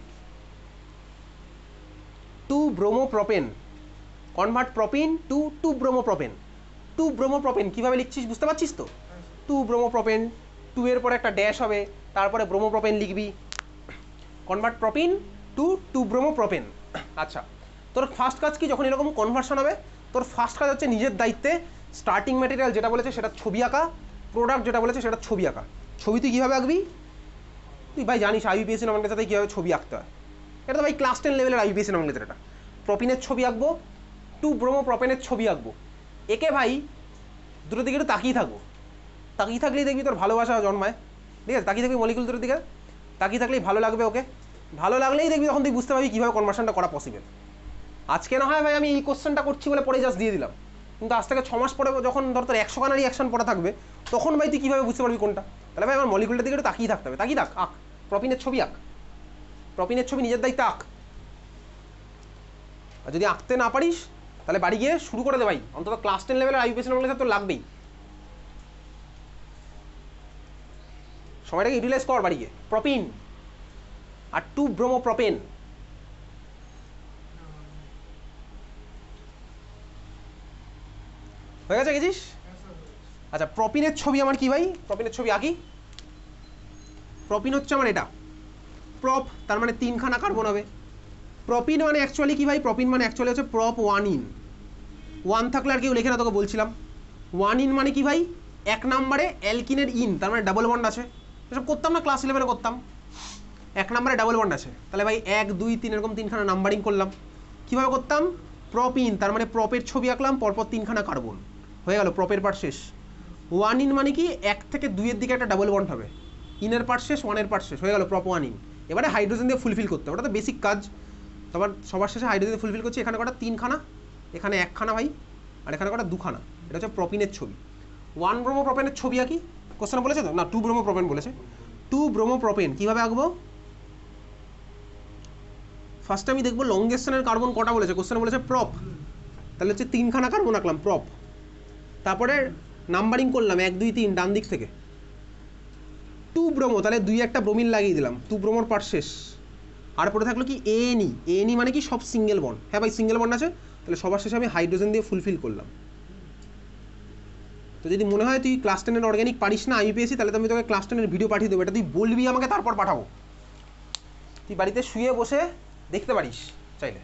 convert প্রপিন two 2 bromopropane. 2 bromopropane কীভাবে লিখছিস বুঝতে পারছিস তো? 2 ব্রোমোপ্রোপেন, 2 এর পরে একটা ড্যাশ হবে, তারপরে ব্রোমোপ্রোপেন লিখবি, কনভার্ট প্রপিন টু 2 ব্রোমোপ্রোপেন। আচ্ছা, তোর ফার্স্ট কাজ কি যখন এরকম কনভার্সন হবে? তোর ফার্স্ট কাজ হচ্ছে নিজের দায়িত্বে স্টার্টিং ম্যাটেরিয়াল যেটা বলেছে সেটা ছবি আঁকা, প্রোডাক্ট যেটা বলেছে সেটা ছবি আঁকা। ছবি তুই কীভাবে আঁকবি? তুই ভাই জানিস IUPAC নমেনক্লেচারে কীভাবে ছবি আঁকতে হয়, এটা তো ভাই ক্লাস 10 লেভেলের IUPAC নমেনক্লেচার। এটা প্রপিনের ছবি আঁকবো, 2 ব্রোমোপ্রোপেনের ছবি আঁকবো। একে ভাই দুটো দিকে একটু তাকিয়ে থাকবো, তাকিয়ে থাকলেই দেখবি তোর ভালোবাসা জন্মায়, ঠিক আছে? তাকিয়ে থাকবি মলিকুল দুটোর দিকে, তাকিয়ে থাকলেই ভালো লাগবে ওকে, ভালো লাগলেই দেখবি তখন তুই বুঝতে পারবি কীভাবে কনভার্সনটা করা পসিবল। আজকে না হয় ভাই আমি এই কোশ্চেনটা করছি বলে পরে জাস্ট দিয়ে দিলাম, কিন্তু আজ থেকে 6 মাস পরে যখন ধর তোর 100খানা রিয়াকশন পড়া থাকবে, তখন ভাই তুই কীভাবে বুঝতে পারবি কোনটা? তাহলে ভাই আমার মলিকুলটার দিকে একটু তাকিয়ে থাকতে হবে, তাকিয়ে থাক, আঁক প্রপিনের ছবি, আঁক প্রপিনের ছবি, নিজের দায়িত্বে আঁক। আর যদি আঁকতে না পারিস তাহলে বাড়ি গিয়ে শুরু করে দে ভাই, অন্তত ক্লাস 10 লেভেলের IUPAC নমেনক্লেচার তোর লাগবেই। সময়টাকে ইউটিলাইজ কর বাড়ি গিয়ে, প্রপিন আর 2 ব্রোমোপ্রোপেন। হয়ে গেছে, গেছিস? আচ্ছা, প্রপিনের ছবি আমার কি ভাই? প্রপিনের ছবি আঁকি। প্রপিন হচ্ছে আমার এটা, প্রপ তার মানে 3খানা কার্বন হবে। প্রপিন মানে অ্যাকচুয়ালি কি ভাই? প্রপিন মানে অ্যাকচুয়ালি হচ্ছে প্রপ 1 ইন, 1 থাকলে আর কেউ লেখে না, তোকে বলছিলাম। 1 ইন মানে কি ভাই? 1 নম্বরে অ্যালকিনের ইন, তার মানে ডাবল বন্ড আছে, এসব করতাম না, ক্লাস 11-এ করতাম। 1 নম্বরে ডাবল বন্ড আছে, তাহলে ভাই 1 2 3 এরকম 3খানা নাম্বারিং করলাম। কীভাবে করতাম? প্রপ ইন, তার মানে প্রপের ছবি আঁকলাম, পরপর 3খানা কার্বন, হয়ে গেল প্রপের পার্ট শেষ। 1 ইন মানে কি 1 থেকে 2-এর দিকে একটা ডাবল বন্ড হবে, ইনের পার্ট শেষ, 1-এর পার্ট শেষ, হয়ে গেল প্রপ 1 ইন। এবারে হাইড্রোজেন দিয়ে ফুলফিল করতে হবে, ওটা তো বেসিক কাজ। তারপর সবার শেষে হাইড্রোজেন দিয়ে ফুলফিল করছি। এখানে কটা 3খানা, এখানে 1খানা ভাই, আর এখানে কটা 2খানা। এটা হচ্ছে প্রপিনের ছবি। 1 ব্রোমো প্রপেনের ছবি আঁকি, কোশ্চেন বলেছে তো না, 2 ব্রোমো প্রপেন বলেছে। 2 ব্রোমো প্রপেন কীভাবে আঁকবো? ফার্স্টে আমি দেখবো লংগেস্টনের কার্বন কটা বলেছে, কোশ্চেনে বলেছে প্রপ, তাহলে হচ্ছে 3খানা কার্বন আঁকলাম প্রপ। তারপরে নাম্বারিং করলাম 1 2 3 ডান দিক থেকে। 2 ব্রোমো, তাহলে 2 একটা ব্রোমিন লাগিয়ে দিলাম, 2 ব্রোমোর পার্ট শেষ। আর পরে থাকলো কি এএনই, এএনই মানে কি সব সিঙ্গেল বন্ড, হ্যাঁ ভাই সিঙ্গেল বন্ড আছে, তাহলে সবার শেষে আমি হাইড্রোজেন দিয়ে ফুলফিল করলাম। তো যদি মনে হয় তুই ক্লাস 10-এর অর্গানিক পারিস না, IUPAC, তাহলে তো আমি তোকে ক্লাস 10-এর ভিডিও পাঠিয়ে দেবো, এটা তুই বলবি আমাকে, তারপর পাঠাবো। তুই বাড়িতে শুয়ে বসে দেখতে পারিস চাইলে।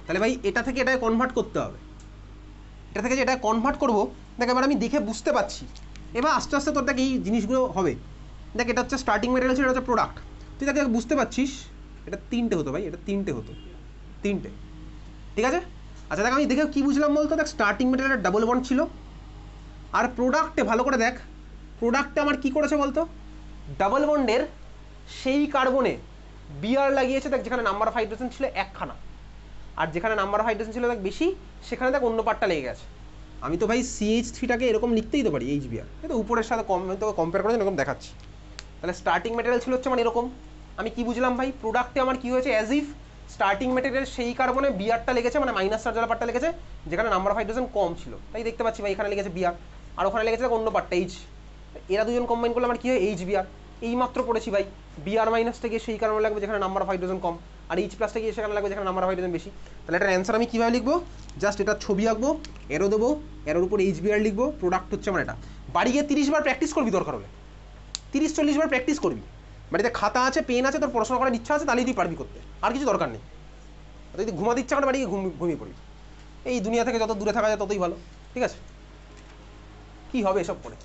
তাহলে ভাই এটা থেকে এটাকে কনভার্ট করতে হবে, এটা থেকে যে এটা কনভার্ট করবো, দেখ এবার আমি দেখে বুঝতে পারছি। এবার আস্তে আস্তে তোর দেখ এই জিনিসগুলো হবে। দেখ এটা হচ্ছে স্টার্টিং ম্যাটেরিয়াল ছিল, এটা হচ্ছে প্রোডাক্ট, তুই তাকে বুঝতে পারছিস। এটা 3টে হতো ভাই, এটা 3টে হতো, 3টে, ঠিক আছে। আচ্ছা দেখ আমি দেখে কী বুঝলাম বলতো, দেখ স্টার্টিং ম্যাটেরিয়ালের ডাবল বন্ড ছিল, আর প্রোডাক্টে ভালো করে দেখ, প্রোডাক্টে আমার কী করেছে বলতো, ডাবল বন্ডের সেই কার্বনে বিআর লাগিয়েছে, দেখ যেখানে নাম্বার অফ হাইড্রোজেন ছিল 1খানা, আর যেখানে নাম্বার অফ হাইড্রোজেন ছিল দেখ বেশি, সেখানে দেখ অন্য পার্টটা লেগে গেছে। আমি তো ভাই CH3টাকে এরকম লিখতেই তো পারি HBr, তো উপরের সাথে কম্পেয়ার করে এরকম দেখাচ্ছি। তাহলে স্টার্টিং ম্যাটেরিয়াল ছিল হচ্ছে মানে এরকম। আমি কি বুঝলাম ভাই, প্রোডাক্টে আমার কি হয়েছে, অ্যাজ ইফ স্টার্টিং ম্যাটেরিয়াল সেই কার্বনে বিআরটা লেগেছে, মানে মাইনাস চার্জ পার্টটা লেগেছে, যেখানে নাম্বার অফ হাইড্রোজেন কম ছিল, তাই দেখতে পাচ্ছি ভাই এখানে লেগেছে বিআর, আর ওখানে লেগেছে অন্য পার্টটা এইচ। এরা দুজন কম্বাইন করলে আমার কি হয়, HBr। এই মাত্র পড়েছি ভাই, বিআর মাইনাসটা গিয়ে সেই কারণে লাগবে যেখানে নাম্বার অফ হাইড্রোজেন কম, আর এইচ প্লাসটা গিয়ে সেখানে লাগবে যেখানে নাম্বার অফ হাইড্রোজেন বেশি। তাহলে এটার অ্যান্সার আমি কীভাবে লিখবো, জাস্ট এটা ছবি আঁকবো, এরো দেবো, এরোর উপর HBr লিখবো, প্রোডাক্ট হচ্ছে আমার এটা। বাড়ি গিয়ে 30 বার প্র্যাকটিস করবি, দরকার হলে 30-40 বার প্র্যাকটিস করবি। বাড়িতে খাতা আছে, পেন আছে, তোর পড়াশোনা করার ইচ্ছা আছে, তাহলেই তুই পারবি করতে, আর কিছু দরকার নেই। যদি ঘুমাতে ইচ্ছা করে বাড়ি গিয়ে ঘুমিয়ে পড়বি। এই দুনিয়া থেকে যত দূরে থাকা যায় ততই ভালো, ঠিক আছে। কী হবে এসব করে,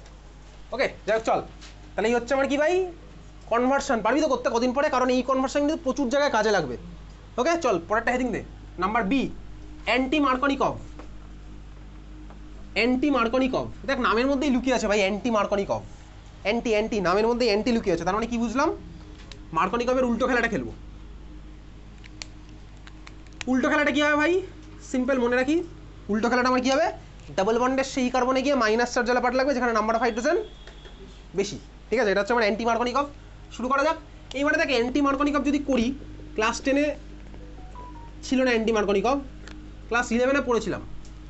ওকে যাই হোক চল। তাহলে এই হচ্ছে আমার কি ভাই কনভার্সন, পারবি তো করতে কদিন পরে, কারণ এই কনভার্সন কিন্তু প্রচুর জায়গায় কাজে লাগবে। ওকে চল পরেরটা হেডিং দে, number B, anti Markovnikov. Anti Markovnikov, দেখ নামের মধ্যেই লুকিয়ে আছে ভাই অ্যান্টি মার্কনিকভ, অ্যান্টি নামের মধ্যে অ্যান্টি লুকিয়ে আছে, তার মানে কি বুঝলাম, মার্কনিকভের উল্টো খেলাটা খেলবো। উল্টো খেলাটা কী হবে ভাই, সিম্পল মনে রাখি, উল্টো খেলাটা আমার কী হবে, ডাবল বন্ডের সেই কার্বনে গিয়ে মাইনাস চার্জ পার্ট লাগবে যেখানে নাম্বার অফ হাইড্রোজেন বেশি, ঠিক আছে। এটা হচ্ছে আমার অ্যান্টি মার্কনিকভ। শুরু করা যাক। এইবারে দেখ অ্যান্টি মার্কনিকভ যদি করি, ক্লাস 10-এ ছিল না অ্যান্টি মার্কনিকভ, ক্লাস 11-এ পড়েছিলাম।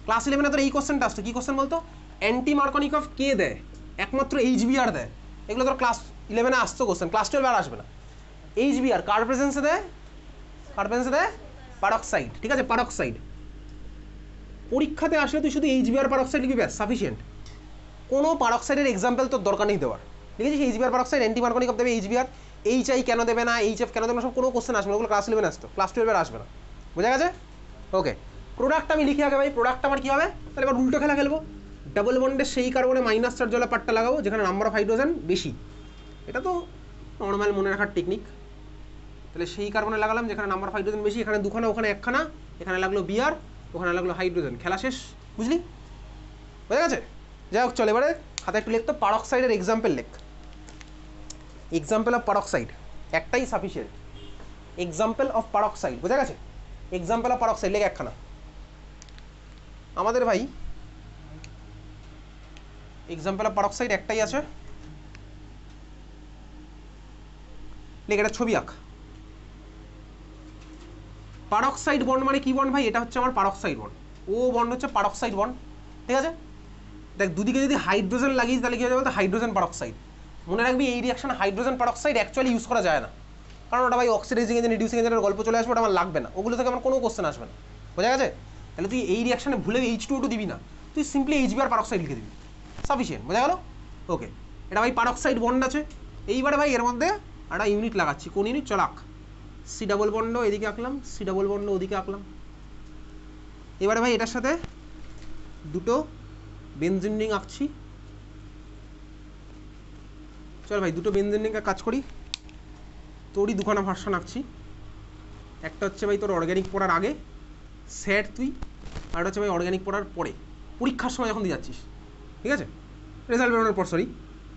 ক্লাস 11-এ তোর এই কোশ্চেনটা আসতো, কী কোশ্চেন বলতো, অ্যান্টি মার্কনিকভ কে দেয়, একমাত্র HBr দেয়। এগুলো তোর ক্লাস 11-এ আসতো কোশ্চেন, ক্লাস 12 আর আসবে না। HBr কার প্রেজেন্সে দেয়, কার প্রেজেন্সে দেয়, পারক্সাইড, ঠিক আছে, পারক্সাইড। পরীক্ষাতে আসলে তুই শুধু HBr পারক্সাইড লিখবি, ব্যাস সাফিসিয়েন্ট। কোনো পারক্সাইডের এক্সাম্পল তোর দরকার নেই দেওয়ার, ঠিক আছে। HBr পারক্সাইড, অ্যান্টি মার্কনিকভ দেবে HBr, HI কেন দেবে না, HF কেন দেবে না, সব কোনো কোশ্চেন আসবে না, ওগুলো ক্লাস 11 আসতো, ক্লাস 12 আসবে না, বোঝা গেছে। ওকে প্রোডাক্ট আমি লিখি আগে ভাই, প্রোডাক্ট আমার কী হবে, তাহলে এবার উল্টো খেলা খেলবো। ডাবল বন্ডের সেই কার্বনে মাইনাস চার্জ ওয়ালা পার্টটা লাগাবো যেখানে নাম্বার অফ হাইড্রোজেন বেশি, এটা তো নর্মাল মনে রাখার টেকনিক। তাহলে সেই কার্বনে লাগালাম যেখানে নাম্বার অফ হাইড্রোজেন বেশি, এখানে 2খানা ওখানে 1খানা, এখানে লাগলো বিআর, ওখানে লাগলো হাইড্রোজেন, খেলা শেষ, বুঝলি, বোঝা গেছে। যাই হোক চল এবারে খাতা একটু লিখতো, পারক্সাইডের এক্সাম্পল লেখ। এক্সাম্পল অফ পারক্সাইড একটাই সাফিসিয়েন্ট, এক্সাম্পল অফ পারক্সাইড, বোঝা গেছে। এক্সাম্পল অফ পারক্সাইড লেখ একখানা। আমাদের ভাই এক্সাম্পল অফ পারক্সাইড একটাই আছে, লেখ, এটা ছবি আঁক। পারক্সাইড বন্ড মানে কি বন্ড ভাই, এটা হচ্ছে আমার পারক্সাইড বন্ড, ও বন্ড হচ্ছে পারক্সাইড বন্ড, ঠিক আছে। দেখ দুদিকে যদি হাইড্রোজেন লাগিস তাহলে কি হয়ে যাবে বলতো, হাইড্রোজেন পারক্সাইড। মনে রাখবি এই রিয়াকশনে হাইড্রোজেন পারক্সাইড অ্যাকচুয়ালি ইউজ করা যায় না, কারণ ওটা ভাই অক্সিডাইজিং এজেন্ট, রিডিউসিং এজেন্টের গল্প চলে আসবে, ওটা আমার লাগবে না, ওগুলো থেকে আমার কোনো কোশ্চেন আসবে না, বোঝা গেছে। তাহলে তুই এই রিয়াকশনে ভুলে H2O2 দিবি না, তুই সিম্পলি HBr পারক্সাইড লিখে দিবি, সাফিসিয়েন্ট, বোঝা গেল। ওকে এটা ভাই পারক্সাইড বন্ড আছে। এইবারে ভাই এর মধ্যে একটা ইউনিট লাগাচ্ছি, কোন ইউনিট, চল আঁক। সি ডাবল বন্ড এদিকে আঁকলাম, সি ডাবল বন্ড ওদিকে আঁকলাম। এবারে ভাই এটার সাথে দুটো বেনজিন রিং আঁকছি, চল ভাই দুটো বেনজিন নিয়ে কাজ করি, তোরই দুখানা ভার্সন আঁকছি। একটা হচ্ছে ভাই তোর অর্গ্যানিক পড়ার আগে স্যাড তুই, আর একটা হচ্ছে ভাই অর্গ্যানিক পড়ার পরে পরীক্ষার সময় যখন দিয়ে যাচ্ছিস, ঠিক আছে, রেজাল্ট বেরোনোর পর, সরি।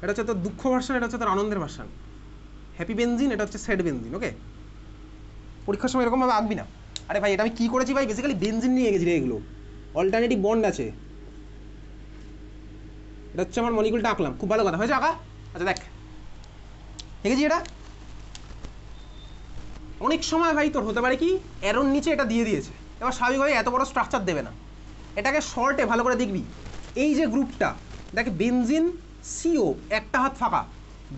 এটা হচ্ছে তোর দুঃখ ভার্সন, এটা হচ্ছে তোর আনন্দের ভার্সন। হ্যাপি বেনজিন, এটা হচ্ছে স্যাড বেনজিন। ওকে, পরীক্ষার সময় এরকমভাবে আঁকবি না। আরে ভাই এটা আমি কী করেছি ভাই, বেসিক্যালি বেনজিন নিয়ে গেছি রে, এগুলো অল্টারনেটিভ বন্ড আছে। এটা হচ্ছে আমার মলিকুলটা আঁকলাম, খুব ভালো কথা হয়েছে আঁকা। আচ্ছা দেখ দেখেছি, এটা অনেক সময় ভাই তোর হতে পারে কি অ্যারোর নিচে এটা দিয়ে দিয়েছে, এবার স্বাভাবিকভাবে এত বড় স্ট্রাকচার দেবে না, এটাকে শর্টে ভালো করে দেখবি। এই যে গ্রুপটা দেখ, বেনজিন সিও একটা হাত ফাঁকা,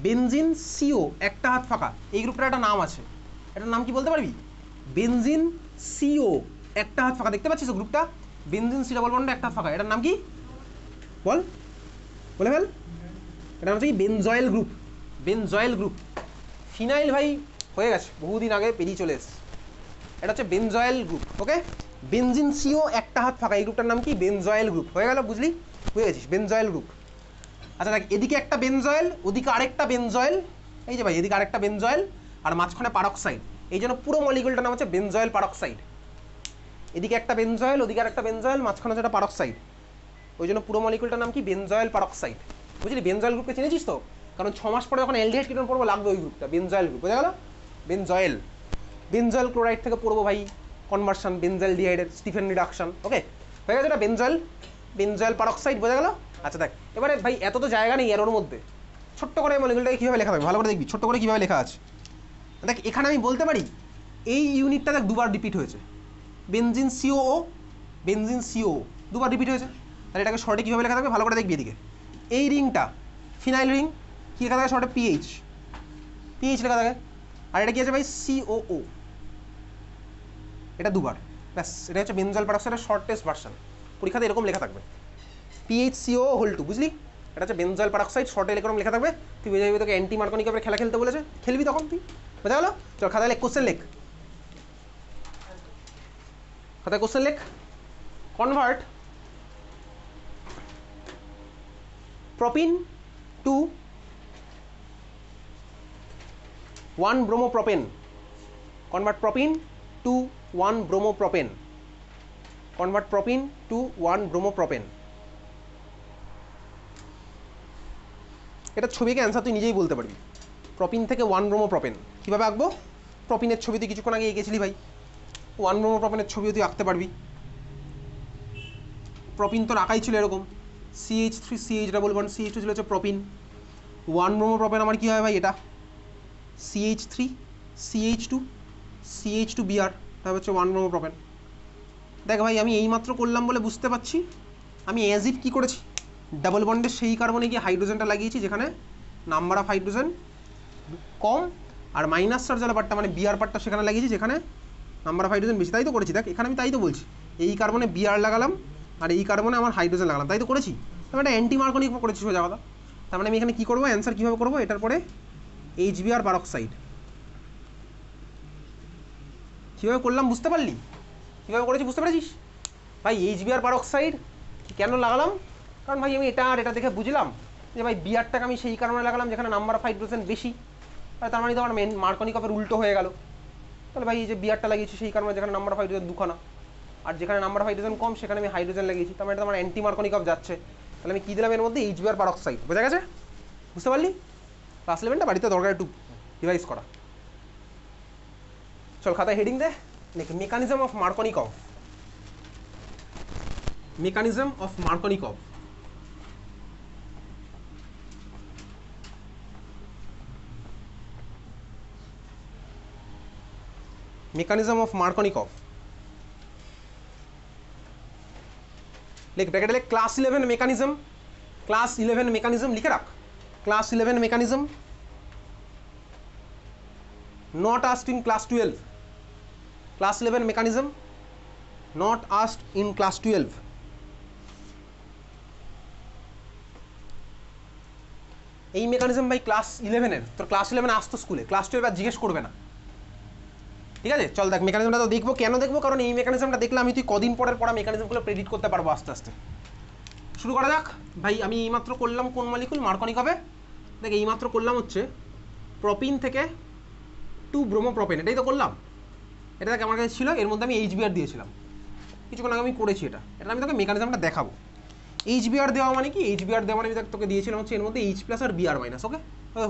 বেনজিন সিও একটা হাত ফাঁকা, এই গ্রুপটার একটা নাম আছে, এটার নাম কি বলতে পারবি? বেনজিন সিও একটা হাত ফাঁকা, দেখতে পাচ্ছিস গ্রুপটা বেনজিন সি ডাবল বন্ডে একটা হাত ফাঁকা, এটার নাম কি বল, বলে ফেল। এটা হচ্ছে কি benzoyl group, benzoyl group. Phenyl ভাই হয়ে গেছে, বহুদিন আগে পেরিয়ে চলে এসেছে। এটা হচ্ছে বেনজয়েল গ্রুপ। ওকে, বেনজিন সিও একটা হাত ফাঁকা, এই গ্রুপটার নাম কি? Benzoyl group. হয়ে গেল, বুঝলি, বুঝে গেছিস, বেনজয়েল গ্রুপ। আচ্ছা দেখ, এদিকে একটা বেনজয়েল, ওদিকে আরেকটা বেনজয়েল, এই যে ভাই এদিকে আরেকটা বেনজয়েল, আর মাঝখানে পারক্সাইড, এই জন্য পুরো মলিকুলটার নাম হচ্ছে বেনজয়েল পারক্সাইড। এদিকে একটা বেনজয়েল, ওদিকে আরেকটা বেনজয়েল, মাঝখানে যেটা পারক্সাইড, ওই জন্য পুরো মলিকুলটার নাম কি? Benzoyl peroxide. বুঝলি, বেনজয়েল গ্রুপকে চিনেছিস তো? কারণ 6 মাস পরে যখন অ্যালডিহাইড কিটোন পড়বো লাগবে ওই গ্রুপটা, বেনজয়েল গ্রুপ। বোঝা গেল? বেনজয়েল, বেনজয়েল ক্লোরাইড থেকে পড়বো ভাই কনভার্সন বেনজয়েল ডিহাইডের স্টিফেন রিডাকশন। ওকে, হয়ে গেছে এটা বেনজয়েল, বেনজয়েল পারক্সাইড। বোঝা গেল? আচ্ছা দেখ, এবারে ভাই এত তো জায়গা নেই এর মধ্যে, ছোট্ট করে মলিকুলটাকে কীভাবে লেখা হবে ভালো করে দেখবি, ছোট্ট করে কীভাবে লেখা আছে। দেখ এখানে আমি বলতে পারি এই ইউনিটটা দেখ দুবার রিপিট হয়েছে, বেনজিন সিও, বেনজিন সিও দুবার রিপিট হয়েছে, তাহলে এটাকে শর্টে কীভাবে লেখা থাকবে ভালো করে দেখবি। এদিকে এই রিংটা ফিনাইল রিং, কী লেখা থাকে শর্টে? পিএইচ, পিএইচ লেখা থাকে। আর এটা কী আছে ভাই? সিওও, এটা দুবার, ব্যাস। এটা হচ্ছে বেনজয়েল পারক্সাইডের শর্টেস্ট ভার্সন, পরীক্ষাতে এরকম লেখা থাকবে, পিএইচ সিও হোল টু। বুঝলি, এটা হচ্ছে বেনজয়েল পারক্সাইড, শর্টে এরকম লেখা থাকবে। তুই বুঝে যাবি তোকে অ্যান্টি মার্কনিকভের খেলা খেলতে বলেছে, খেলবি তখন তুই। বোঝা গেল? চল খাতায় লেখ, কোশ্চেন লেখ, খাতায় কোশ্চেন লেখ। Convert propene to 1 bromopropane, convert propene to 1 bromopropane, convert propene to 1 bromopropane। এটা ছবিকে অ্যান্সার তুই নিজেই বলতে পারবি। প্রপিন থেকে 1 ব্রোমোপ্রোপেন কীভাবে আঁকবো? প্রপিনের ছবি তুই কিছুক্ষণ আগে এঁকেছিলি ভাই, 1 ব্রোমোপ্রোপেনের ছবিও তুই আঁকতে পারবি। প্রপিন তোর আঁকাই ছিল এরকম, CH3 CH double bond, CH2 ছিল হচ্ছে প্রপিন। 1 ব্রোমোপ্রোপেন আমার কী হয় ভাই? এটা CH3 CH2 CH2 Br, তাহলে হচ্ছে 1 ব্রোমোপ্রোপেন। দেখ ভাই আমি এইমাত্র করলাম বলে বুঝতে পারছি, আমি অ্যাজ ইট কী করেছি, ডাবল বন্ডের সেই কার্বনে গিয়ে হাইড্রোজেনটা লাগিয়েছি যেখানে নাম্বার অফ হাইড্রোজেন কম, আর মাইনাস চার্জ পার্টটা মানে বিআর পার্টটা সেখানে লাগিয়েছি যেখানে নাম্বার অফ হাইড্রোজেন বেশি। তাই তো করেছি, দেখ এখানে আমি তাই তো বলছি, এই কার্বনে বিআর লাগালাম আর এই কার্বনে আমার হাইড্রোজেন লাগালাম, তাই তো করেছি। আমি একটা অ্যান্টি মার্কনিক করেছি সোজা কথা। তার মানে আমি এখানে কী করবো, অ্যান্সার কীভাবে করবো, এটার পরে HBr পারক্সাইড কীভাবে করলাম বুঝতে পারলি? কীভাবে করেছি বুঝতে পেরেছিস ভাই? HBr পারক্সাইড কেন লাগালাম? কারণ ভাই আমি এটা আর এটা দেখে বুঝলাম যে ভাই বিআরটাকে আমি সেই কারণে লাগালাম যেখানে নাম্বার অফ হাইড্রোজেন বেশি, তার মানে তো আমার মার্কনিকভের উল্টো হয়ে গেল। তাহলে ভাই এই যে বিআরটা লাগিয়েছি সেই কারণে যেখানে নাম্বার অফ হাইড্রোজেন দুখানা, আর যেখানে নাম্বার অফ হাইড্রোজেন কম সেখানে আমি হাইড্রোজেন লাগিয়েছি, তার মানে এটা আমার অ্যান্টি মার্কনিকভ যাচ্ছে। তাহলে আমি কী দিলাম এর মধ্যে? HBr peroxide. বোঝা গেছে? বুঝতে পারলি? ক্লাস 11টা বাড়িতে দরকার একটু রিভাইজ করা। চল খাতায় হেডিং দে, দেখ mechanism of Markovnikov, mechanism of Markovnikov. Mechanism of Markovnikov লেখ, ব্র্যাকেটে লেখ ক্লাস 11 মেকানিজম, ক্লাস 11 মেকানিজম লিখে রাখ, class 11 mechanism not asked in class 12, class 11 mechanism not asked in class 12। এই মেকানিজম ভাই ক্লাস 11-এর, তোর ক্লাস 11 আসতো স্কুলে, ক্লাস 12 আর জিজ্ঞেস করবে না, ঠিক আছে? চল দেখ মেকানিজমটা তো দেখবো, কেন দেখবো? কারণ এই মেকানিজমটা দেখলে আমি তুই কদিন পরের পড়া মেকানিজমগুলো প্রেডিক্ট করতে পারবো আস্তে আস্তে। শুরু করা যাক ভাই। আমি এইমাত্র করলাম কোন মলিকুল? মার্কনিকভে দেখ এইমাত্র করলাম হচ্ছে প্রপিন থেকে টু ব্রোমোপ্রোপেন, এটাই তো করলাম। এটা দেখ আমার কাছে ছিল, এর মধ্যে আমি এইচবিআর দিয়েছিলাম কিছুক্ষণ আগে, আমি করেছি এটা। এটা আমি তোকে মেকানিজমটা দেখাবো। এইচবিআর দেওয়া মানে কি, এইচবিআর দেওয়া মানে আমি তোকে দিয়েছিলাম হচ্ছে এর মধ্যে এইচ প্লাস আর বিআর মাইনাস। ওকে,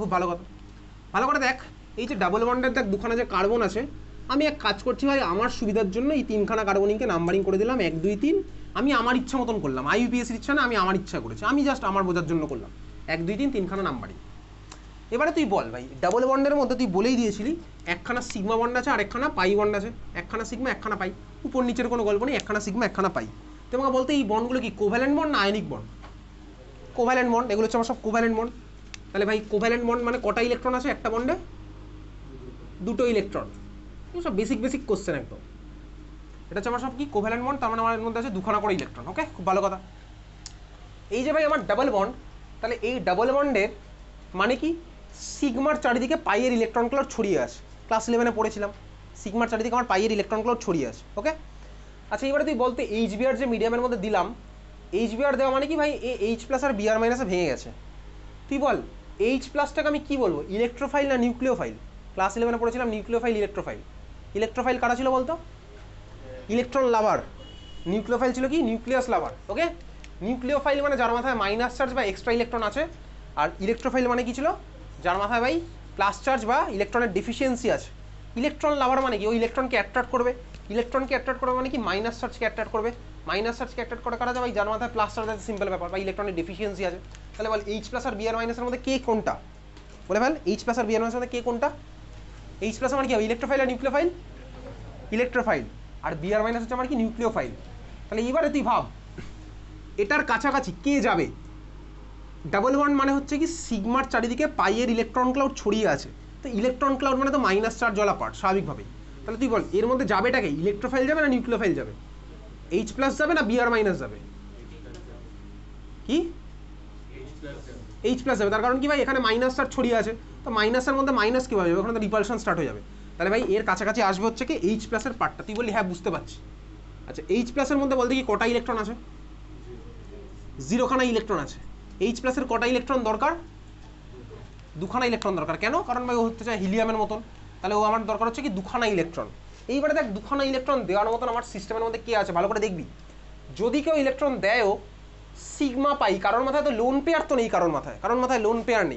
খুব ভালো কথা। ভালো করে দেখ, এই যে ডাবল বন্ডের দেখ দুখানা যে কার্বন আছে, আমি এক কাজ করছি ভাই, আমার সুবিধার জন্য এই তিনখানা কার্বনিংকে নাম্বারিং করে দিলাম 1 2 3। আমি আমার ইচ্ছা মতন করলাম, আইইউপিএসির ইচ্ছা না, আমি আমার ইচ্ছা করেছি, আমি জাস্ট আমার বোঝার জন্য করলাম 1 2 3 তিনখানা নাম্বারিং। এবারে তুই বল ভাই, ডাবল বন্ডের মধ্যে তুই বলেই দিয়েছিলি একখানা সিগমা বন্ড আছে আর একখানা পাই বন্ড আছে, একখানা সিগমা একখানা পাই, উপর নিচের কোনো গল্প নেই, একখানা সিগমা একখানা পাই। তো আমাকে বলতে এই বন্ডগুলো কি কোভ্যালেন্ট বন্ড না আয়নিক বন্ড? কোভ্যালেন্ট বন্ড, এগুলো হচ্ছে আমার সব কোভ্যালেন্ট বন্ড। তাহলে ভাই কোভ্যালেন্ট বন্ড মানে কটা ইলেকট্রন আছে একটা বন্ডে? 2টো ইলেকট্রন। এগুলো সব বেসিক বেসিক কোশ্চেন একদম। এটা হচ্ছে আমার সব কি কোভ্যালেন্ট বন্ড, তার মানে আমার মধ্যে আছে দুখানা করে ইলেকট্রন। ওকে, খুব ভালো কথা। এই যে ভাই আমার ডাবল বন্ড, তাহলে এই ডাবল বন্ডের মানে কি, সিগমার চারিদিকে পাইয়ের ইলেকট্রন ক্লাউড ছড়িয়ে আছে। ক্লাস 11-এ পড়েছিলাম, সিগমার চারিদিকে আমার পাইয়ের ইলেকট্রন ক্লাউড ছড়িয়ে আছে। ওকে, আচ্ছা এবারে তুই বলতে এইচবিআর যে মিডিয়ামের মধ্যে দিলাম, এইচবিআর দেওয়া মানে কি ভাই, এইচ প্লাস আর বিআর মাইনাসে ভেঙে গেছে। তুই বল এইচ প্লাসটাকে আমি কি বলবো, ইলেকট্রোফাইল না নিউক্লিওফাইল? ক্লাস 11-এ পড়েছিলাম নিউক্লিওফাইল ইলেকট্রোফাইল। ইলেকট্রোফাইল কারা ছিল বলতো? ইলেকট্রন লাভার। নিউক্লিওফাইল ছিল কি, নিউক্লিয়াস লাভার। ওকে, নিউক্লিওফাইল মানে যার মাথায় মাইনাস চার্জ বা এক্সট্রা ইলেকট্রন আছে, আর ইলেকট্রোফাইল মানে কি ছিল, যার মাথায় ভাই প্লাস চার্জ বা ইলেকট্রনের ডেফিসিয়েন্সি আছে। ইলেকট্রন লাভার মানে কি, ওই ইলেকট্রনকে অ্যাট্রাক্ট করবে। ইলেকট্রনকে অ্যাট্রাক্ট করবে মানে কি, মাইনাস চার্জকে অ্যাট্রাক্ট করবে। মাইনাস চার্জকে অ্যাট্রাক্ট করে কারা যায় ভাই, যার মাথায় প্লাস চার্জ আছে, সিম্পল ব্যাপার, বা ইলেকট্রনের ডেফিসিয়েন্সি আছে। তাহলে বল এইচ প্লাস আর বিআর মাইনাসের মধ্যে কে কোনটা? বলে ফেল, এইচ প্লাস আর বিআর মাইনাসের মধ্যে কে কোনটা? এইচ প্লাস মানে কি হবে, ইলেকট্রোফাইল আর নিউক্লিওফাইল? ইলেকট্রোফাইল। আর বিআর মাইনাস হচ্ছে আমার কি, নিউক্লিওফাইল। তাহলে এবারে তুই ভাব এটার কাছাকাছি কে যাবে। ডাবল বন্ড মানে হচ্ছে কি, সিগমার চারিদিকে পাইয়ের ইলেকট্রন ক্লাউড ছড়িয়ে আছে। তো ইলেকট্রন ক্লাউড মানে তো মাইনাস চার্জওয়ালা পার্ট স্বাভাবিকভাবেই। তাহলে তুই বল এর মধ্যে যাবেটাকে, ইলেকট্রোফাইল যাবে না নিউক্লিওফাইল যাবে? এইচ প্লাস যাবে না বিআর মাইনাস যাবে? কি, এইচ প্লাস যাবে। তার কারণ কি ভাই, এখানে মাইনাস চার্জ ছড়িয়ে আছে, তো মাইনাসের মধ্যে মাইনাস কীভাবে যাবে, ওখানে তো রিপালশন স্টার্ট হয়ে যাবে। তাহলে ভাই এর কাছাকাছি আসবে হচ্ছে কি এইচ প্লাসের পার্টটা। তুই বললি হ্যাঁ বুঝতে পারছি। আচ্ছা এইচ প্লাসের মধ্যে বলতে কি কটা ইলেকট্রন আছে? 0খানা ইলেকট্রন আছে। এইচ প্লাসের কটা ইলেকট্রন দরকার? 2খানা ইলেকট্রন দরকার। কেন? কারণ ভাই ও হতে চায় হিলিয়ামের মতন, তাহলে ও আমার দরকার হচ্ছে কি 2খানা ইলেকট্রন। এইবারে দেখ 2খানা ইলেকট্রন দেওয়ার মতন আমার সিস্টেমের মধ্যে কে আছে ভালো করে দেখবি। যদি কেউ ইলেকট্রন দেয়ও সিগমা পাই, কারোর মাথায় তো লোন পেয়ার তো নেই, কারোর মাথায় লোন পেয়ার নেই।